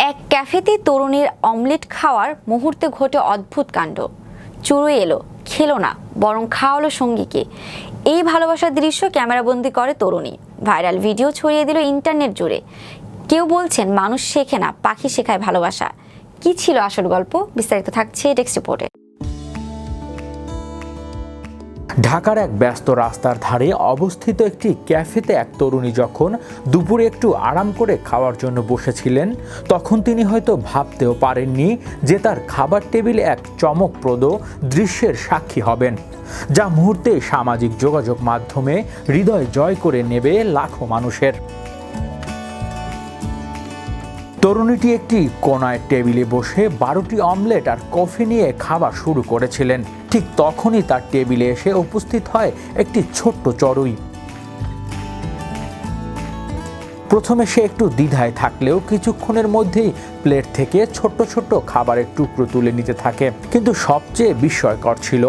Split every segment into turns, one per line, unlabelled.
এক ক্যাফেতে তরুণীর অমলেট খাওয়ার মুহূর্তে ঘটে অদ্ভুত কাণ্ড। চুরুই এলো, খেলো না, বরং খাওয়ালো সঙ্গীকে। এই ভালোবাসার দৃশ্য ক্যামেরাবন্দি করে তরুণী। ভাইরাল ভিডিও ছড়িয়ে দিল ইন্টারনেট জুড়ে। কেউ বলছেন মানুষ শেখে না, পাখি শেখায় ভালোবাসা। কি ছিল আসল গল্প? বিস্তারিত থাকছে টেক্সট রিপোর্টে।
ঢাকার এক ব্যস্ত রাস্তার ধারে অবস্থিত একটি ক্যাফেতে এক তরুণী যখন দুপুরে একটু আরাম করে খাওয়ার জন্য বসেছিলেন, তখন তিনি হয়তো ভাবতেও পারেননি যে তার খাবার টেবিলে এক চমকপ্রদ দৃশ্যের সাক্ষী হবেন, যা মুহূর্তে সামাজিক যোগাযোগ মাধ্যমে হৃদয় জয় করে নেবে লাখো মানুষের। তরুণীটি একটি কোনায় টেবিলে বসে 12টি অমলেট আর কফি নিয়ে খাবার শুরু করেছিলেন। ঠিক তখনই তার টেবিলে এসে উপস্থিত হয় একটি ছোট্ট চড়ুই। প্রথমে সে একটু দ্বিধায় থাকলেও কিছুক্ষণের মধ্যেই প্লেট থেকে ছোট্ট ছোট্ট খাবারের টুকরো তুলে নিতে থাকে। কিন্তু সবচেয়ে বিস্ময়কর ছিল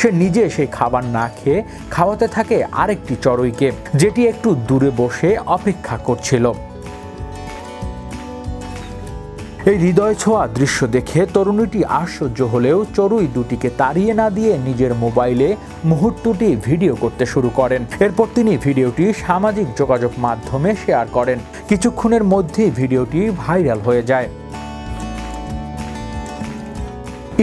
সে নিজে সেই খাবার না খেয়ে খাওয়াতে থাকে আরেকটি চড়ুইকে, যেটি একটু দূরে বসে অপেক্ষা করছিল। এই হৃদয় ছোঁয়া দৃশ্য দেখে তরুণীটি আশ্চর্য হলেও চড়ুই দুটিকে তাড়িয়ে না দিয়ে নিজের মোবাইলে মুহূর্তটি ভিডিও করতে শুরু করেন। এরপর তিনি ভিডিওটি সামাজিক যোগাযোগ মাধ্যমে শেয়ার করেন। কিছুক্ষণের মধ্যেই ভিডিওটি ভাইরাল হয়ে যায়।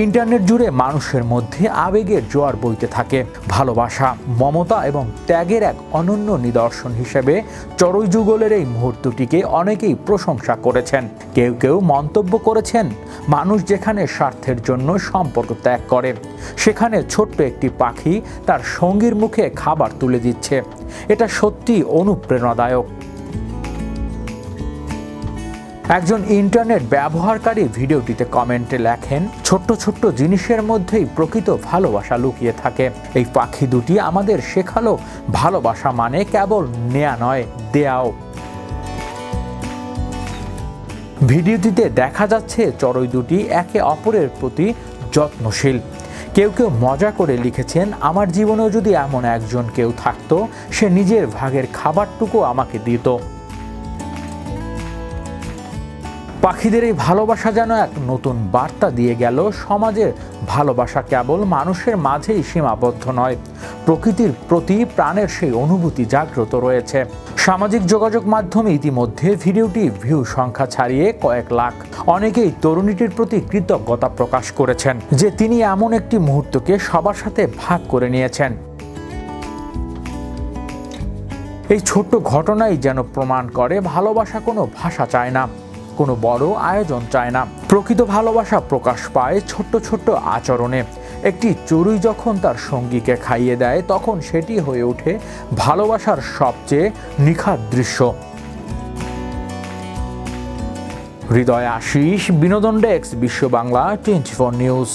ইন্টারনেট জুড়ে মানুষের মধ্যে আবেগের জোয়ার বইতে থাকে। ভালোবাসা, মমতা এবং ত্যাগের এক অনন্য নিদর্শন হিসেবে চড়ুই যুগলের এই মুহূর্তটিকে অনেকেই প্রশংসা করেছেন। কেউ কেউ মন্তব্য করেছেন, মানুষ যেখানে স্বার্থের জন্য সম্পর্ক ত্যাগ করে, সেখানে ছোট্ট একটি পাখি তার সঙ্গীর মুখে খাবার তুলে দিচ্ছে। এটা সত্যি অনুপ্রেরণাদায়ক। একজন ইন্টারনেট ব্যবহারকারী ভিডিওটিতে কমেন্টে লেখেন, ছোট্ট ছোট্ট জিনিসের মধ্যেই প্রকৃত ভালোবাসা লুকিয়ে থাকে। এই পাখি দুটি আমাদের শেখালো ভালোবাসা মানে কেবল নেয়া নয়, দেয়াও। ভিডিওটিতে দেখা যাচ্ছে চড়ুই দুটি একে অপরের প্রতি যত্নশীল। কেউ কেউ মজা করে লিখেছেন, আমার জীবনেও যদি এমন একজন কেউ থাকতো, সে নিজের ভাগের খাবারটুকু আমাকে দিত। পাখিদের এই ভালোবাসা যেন এক নতুন বার্তা দিয়ে গেল, সমাজের ভালোবাসা কেবল মানুষের মাঝেই সীমাবদ্ধ নয়, প্রকৃতির প্রতি প্রাণের সেই অনুভূতি জাগ্রত রয়েছে। সামাজিক যোগাযোগ মাধ্যমে ইতিমধ্যে ভিডিওটি ভিউ সংখ্যা ছাড়িয়ে কয়েক লাখ। অনেকেই তরুণীটির প্রতি কৃতজ্ঞতা প্রকাশ করেছেন যে তিনি এমন একটি মুহূর্তকে সবার সাথে ভাগ করে নিয়েছেন। এই ছোট্ট ঘটনাই যেন প্রমাণ করে ভালোবাসা কোনো ভাষা চায় না, কোনো বড় আয়োজন চায় না। প্রকৃত ভালোবাসা প্রকাশ পায় ছোট্ট ছোট্ট আচরণে। একটি চড়ুই যখন তার সঙ্গীকে খাইয়ে দেয়, তখন সেটি হয়ে ওঠে ভালোবাসার সবচেয়ে নিখাদ দৃশ্য। হৃদয় আশিস, বিনোদন ডেস্ক, বিশ্ব বাংলা 24 নিউজ।